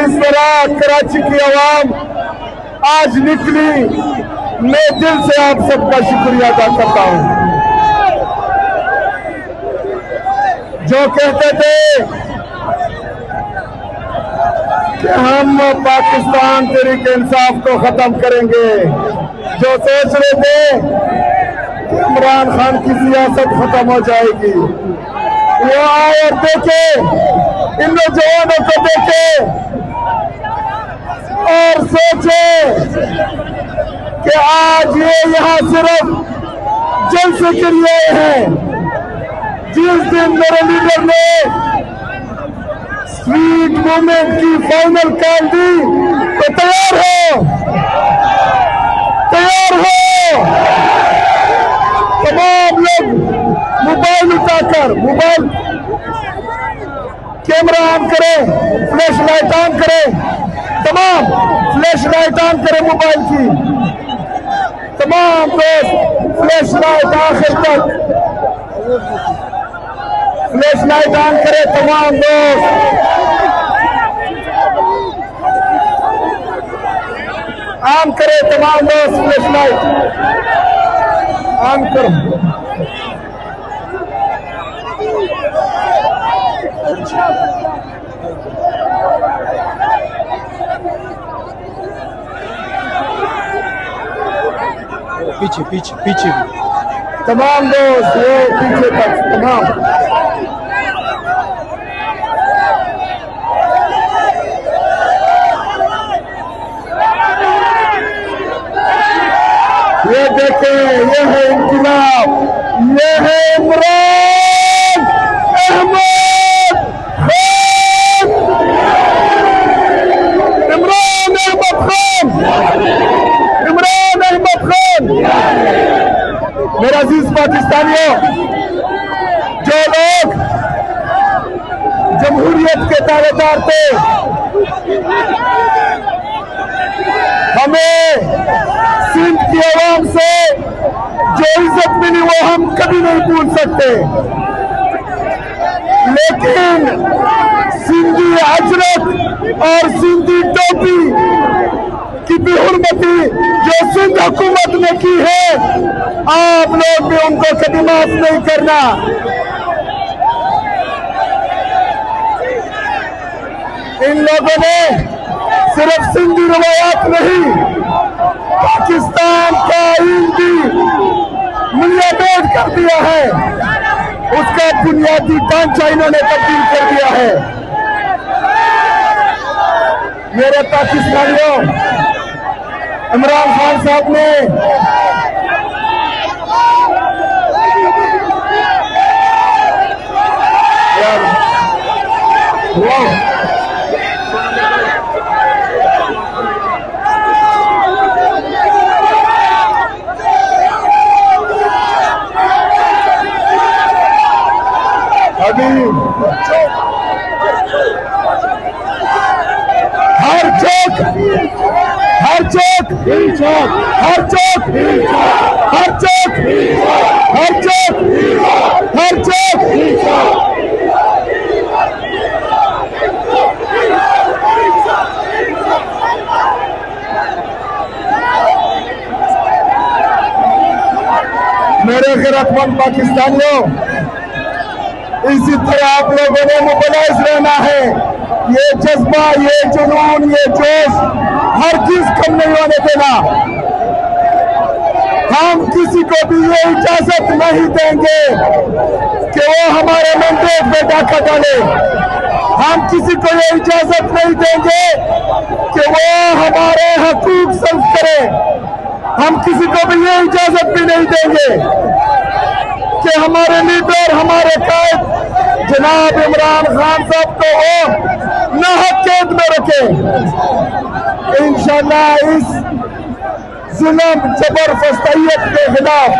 जिस तरह कराची की आवाम आज निकली, मैं दिल से आप सबका शुक्रिया अदा करता हूं। जो कहते थे कि हम पाकिस्तान तहरीक इंसाफ को खत्म करेंगे, जो सोच रहे थे कि इमरान खान की सियासत खत्म हो जाएगी, वो आए और देखे, इन नौजवानों को देखे और सोचे कि आज ये यहाँ सिर्फ जलसे के लिए हैं। जिस दिन मेरे लीडर ने स्वीट मूवमेंट की फाइनल कॉल दी तो तैयार हो, तैयार हो। तमाम लोग मोबाइल उठाकर, मोबाइल कैमरा ऑन करें, फ्लैश लाइट ऑन करें, तमाम फ्लैश लाइट ऑन करें मोबाइल की, तमाम दोस्त फ्लैश लाइट आखिर तक फ्लैश लाइट ऑन करें, तमाम दोस्त ऑन करें, तमाम दोस्त फ्लैश लाइट ऑन करो। पीछे पीछे पीछे तमाम दोस्त वो पीछे तक तमाम। ये देखें, ये है इंकलाब, ये है इमरान अहमद खान, इमरान अहमद खान, इमरान अहमद खान। मेरा अजीज पाकिस्तानियों, जो लोग जमहूरियत के दावेदार थे, हमें सिंध की आवाम से जो इज्जत मिली वो हम कभी नहीं भूल सकते, लेकिन सिंधी अजरक और सिंधी टोपी की बेहुरमती जो सिंध हुकूमत ने की है, आप लोग भी उनको कभी माफ नहीं करना। इन लोगों ने सिर्फ सिंधी रवायात नहीं, पाकिस्तान का हिंदी मिलियामेट कर दिया है, उसका बुनियादी ढांचा इन्होंने तब्दील कर दिया है। मेरे पाकिस्तानियों, इमरान खान साहब ने अभी हर चौक, हर चौक, हर चौक, हर चौक, हर चौक, हर चौक, मेरे गैरतमंद पाकिस्तानियों, इसी तरह आप लोगों ने मोबिलाइज रहना है। ये जज्बा, ये जुनून, ये जोश हर चीज कम नहीं होने देना। हम किसी को भी ये इजाजत नहीं देंगे कि वो हमारे मैंडेट में डाका डाले। हम किसी को ये इजाजत नहीं देंगे कि वो हमारे हकूक सल्ब करे। हम किसी को भी ये इजाजत भी नहीं देंगे कि हमारे लीडर, हमारे कायद जनाब इमरान खान साहब को वो नाहक कैद में रखे। इंशाल्लाह इस जुल्म जबरदस्तियत के खिलाफ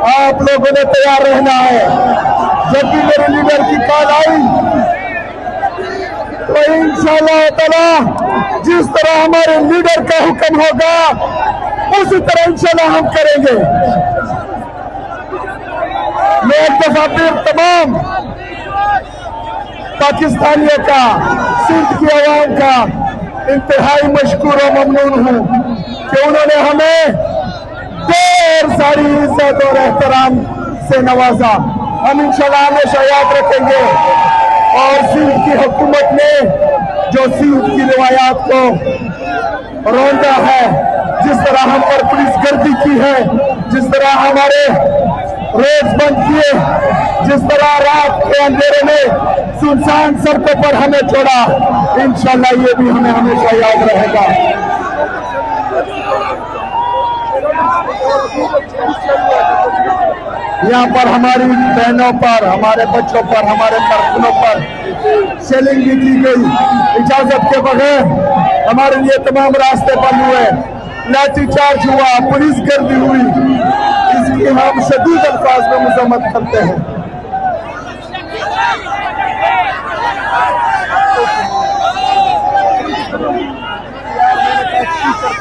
आप लोगों ने तैयार रहना है। जब भी मेरे लीडर की कॉल आई तो इंशाल्लाह ताला जिस तरह हमारे लीडर का हुक्म होगा उसी तरह इंशाल्लाह हम करेंगे। मैं एक दफा फिर तमाम पाकिस्तानियों का सिंध की आवाम का इंतहाई मशकूर और ममनून हूँ कि उन्होंने हमें ढेर सारी इज्जत और एहतराम से नवाजा। हम इंशाल्लाह हमेशा याद रखेंगे। और सिंध की हुकूमत ने जो सिंध की रिवायात को रौंदा है, जिस तरह हम पर पुलिस गर्दी की है, जिस तरह हमारे रोड बंद किए, जिस तरह रात के अंधेरे में सुनसान सड़कों पर हमें छोड़ा, इंशाल्लाह ये भी हमें हमेशा याद रहेगा। यहाँ पर हमारी बहनों पर, हमारे बच्चों पर, हमारे कारकुनों पर शेलिंग भी की गई इजाजत के बगैर। हमारे लिए तमाम रास्ते बंद हुए, लाठीचार्ज हुआ, पुलिस गर्दी हुई। इसकी हम शदीद अल्फाज में मजम्मत करते हैं।